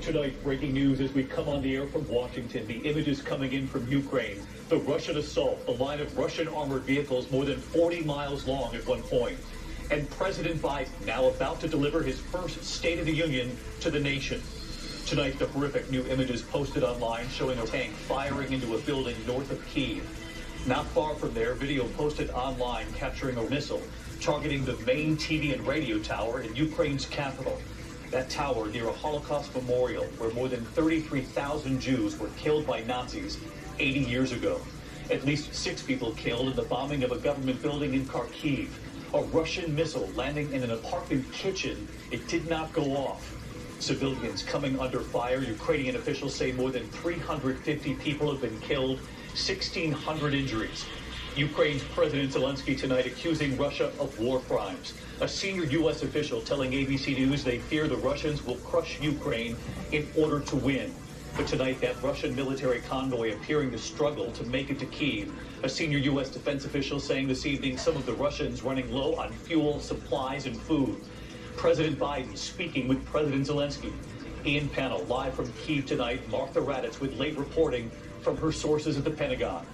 Tonight, breaking news as we come on the air from Washington. The images coming in from Ukraine. The Russian assault, the line of Russian armored vehicles more than 40 miles long at one point. And President Biden now about to deliver his first State of the Union to the nation. Tonight, the horrific new images posted online showing a tank firing into a building north of Kyiv. Not far from there, video posted online capturing a missile targeting the main TV and radio tower in Ukraine's capital. That tower near a Holocaust memorial where more than 33,000 Jews were killed by Nazis 80 years ago. At least 6 people killed in the bombing of a government building in Kharkiv. A Russian missile landing in an apartment kitchen. It did not go off. Civilians coming under fire. Ukrainian officials say more than 350 people have been killed, 1,600 injuries. Ukraine's President Zelensky tonight accusing Russia of war crimes. A senior U.S. official telling ABC News they fear the Russians will crush Ukraine in order to win. But tonight, that Russian military convoy appearing to struggle to make it to Kyiv. A senior U.S. defense official saying this evening some of the Russians running low on fuel, supplies, and food. President Biden speaking with President Zelensky. Ian Panel live from Kyiv tonight. Martha Raddatz with late reporting from her sources at the Pentagon.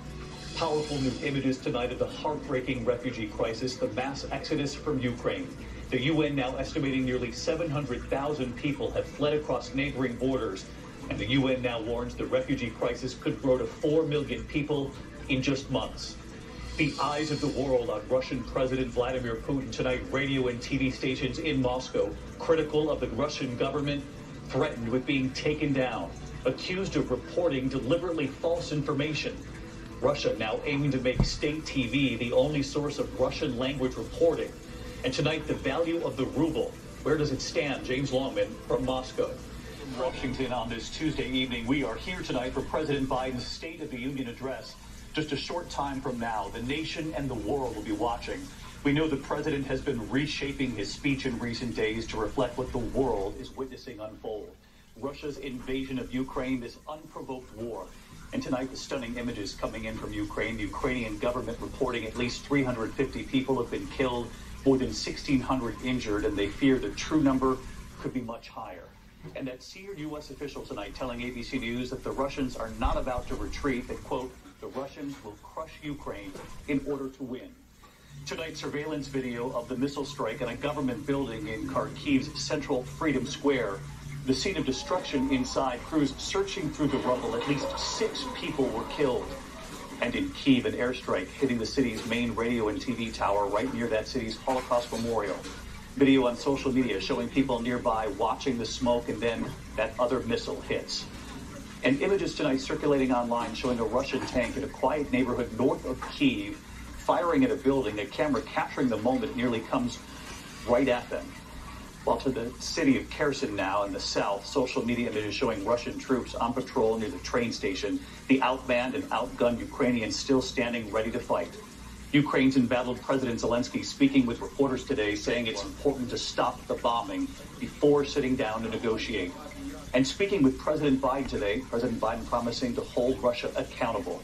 Powerful new images tonight of the heartbreaking refugee crisis, the mass exodus from Ukraine. The UN now estimating nearly 700,000 people have fled across neighboring borders. And the UN now warns the refugee crisis could grow to 4 million people in just months. The eyes of the world on Russian President Vladimir Putin tonight. Radio and TV stations in Moscow critical of the Russian government, threatened with being taken down, accused of reporting deliberately false information. Russia now aiming to make state TV the only source of Russian language reporting. And tonight, the value of the ruble. Where does it stand? James Longman from Moscow. In Washington on this Tuesday evening, we are here tonight for President Biden's State of the Union address. Just a short time from now, the nation and the world will be watching. We know the president has been reshaping his speech in recent days to reflect what the world is witnessing unfold. Russia's invasion of Ukraine, this unprovoked war. And tonight, the stunning images coming in from Ukraine. The Ukrainian government reporting at least 350 people have been killed, more than 1,600 injured, and they fear the true number could be much higher. And that senior U.S. official tonight telling ABC News that the Russians are not about to retreat, that, quote, the Russians will crush Ukraine in order to win. Tonight, surveillance video of the missile strike at a government building in Kharkiv's central Freedom Square. The scene of destruction inside, crews searching through the rubble. At least 6 people were killed. And in Kyiv, an airstrike hitting the city's main radio and TV tower right near that city's Holocaust memorial. Video on social media showing people nearby watching the smoke, and then that other missile hits. And images tonight circulating online showing a Russian tank in a quiet neighborhood north of Kyiv firing at a building. A camera capturing the moment nearly comes right at them. While to the city of Kherson now in the south, social media images showing Russian troops on patrol near the train station. The outmanned and outgunned Ukrainians still standing ready to fight. Ukraine's embattled President Zelensky speaking with reporters today, saying it's important to stop the bombing before sitting down to negotiate. And speaking with President Biden today, President Biden promising to hold Russia accountable.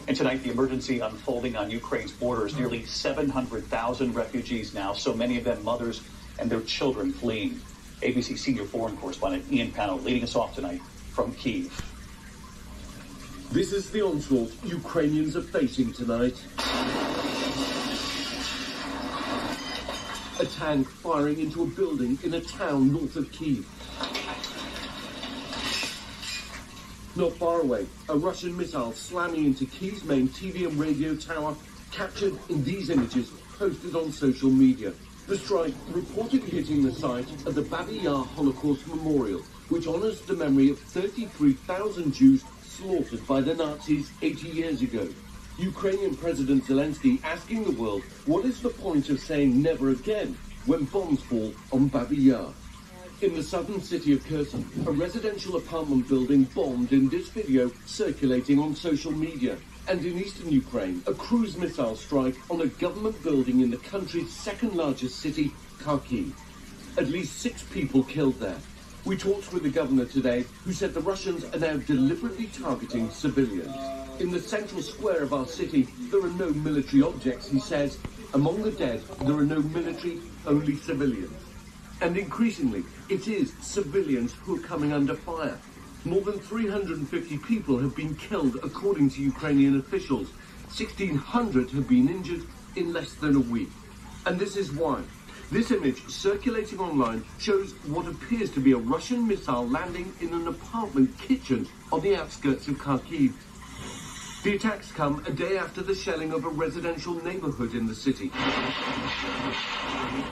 And tonight, the emergency unfolding on Ukraine's borders. Nearly 700,000 refugees now, so many of them mothers and their children fleeing. ABC senior foreign correspondent Ian Panel leading us off tonight from Kyiv. This is the onslaught Ukrainians are facing tonight. A tank firing into a building in a town north of Kyiv. Not far away, a Russian missile slamming into Kyiv's main TV and radio tower, captured in these images posted on social media. The strike reportedly hitting the site of the Babi Yar Holocaust Memorial, which honors the memory of 33,000 Jews slaughtered by the Nazis 80 years ago. Ukrainian President Zelensky asking the world, what is the point of saying never again when bombs fall on Babi Yar? In the southern city of Kherson, a residential apartment building bombed in this video circulating on social media. And in eastern Ukraine, a cruise missile strike on a government building in the country's second largest city, Kharkiv. At least 6 people killed there. We talked with the governor today, who said the Russians are now deliberately targeting civilians. In the central square of our city, there are no military objects, he says. Among the dead, there are no military, only civilians. And increasingly, it is civilians who are coming under fire. More than 350 people have been killed, according to Ukrainian officials. 1,600 have been injured in less than a week. And this is why. This image circulating online shows what appears to be a Russian missile landing in an apartment kitchen on the outskirts of Kharkiv. The attacks come a day after the shelling of a residential neighborhood in the city.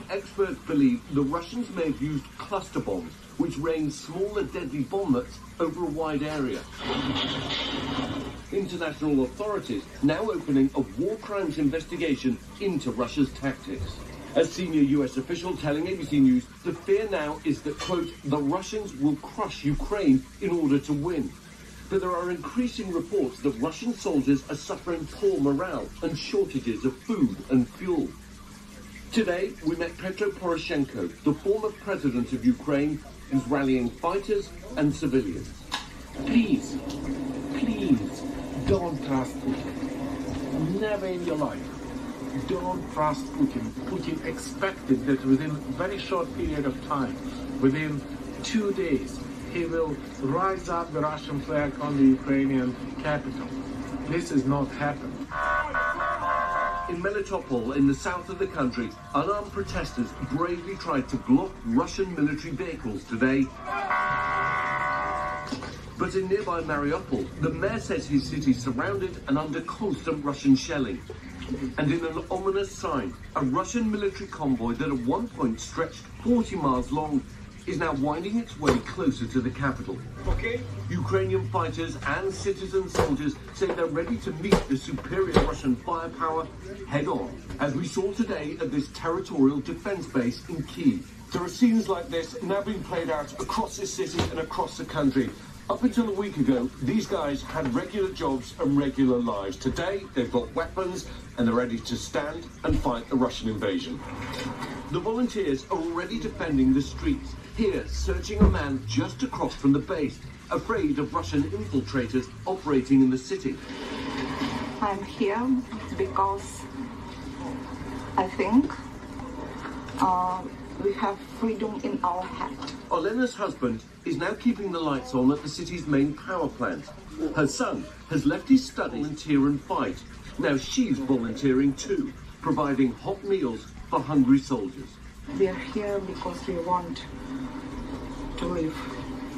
Experts believe the Russians may have used cluster bombs, which rain smaller deadly bombers over a wide area. International authorities now opening a war crimes investigation into Russia's tactics. A senior US official telling ABC News the fear now is that, quote, the Russians will crush Ukraine in order to win. But there are increasing reports that Russian soldiers are suffering poor morale and shortages of food and fuel. Today, we met Petro Poroshenko, the former president of Ukraine, who's rallying fighters and civilians. Please, don't trust Putin. Never in your life. Don't trust Putin. Putin expected that within a very short period of time, within 2 days, he will rise up the Russian flag on the Ukrainian capital. This has not happened. In Melitopol, in the south of the country, unarmed protesters bravely tried to block Russian military vehicles today. But in nearby Mariupol, the mayor says his city is surrounded and under constant Russian shelling. And in an ominous sign, a Russian military convoy that at one point stretched 40 miles long is now winding its way closer to the capital. Okay. Ukrainian fighters and citizen soldiers say they're ready to meet the superior Russian firepower head-on, as we saw today at this territorial defense base in Kyiv. There are scenes like this now being played out across this city and across the country. Up until a week ago, these guys had regular jobs and regular lives. Today, they've got weapons and they're ready to stand and fight the Russian invasion. The volunteers are already defending the streets, here searching a man just across from the base, afraid of Russian infiltrators operating in the city. I'm here because I think we have freedom in our hands. Olena's husband is now keeping the lights on at the city's main power plant. Her son has left his study, volunteer and fight. Now she's volunteering too, providing hot meals for hungry soldiers. We are here because we want to live.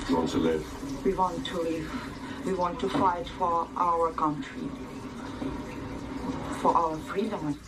You want to live? We want to live. We want to fight for our country, for our freedom.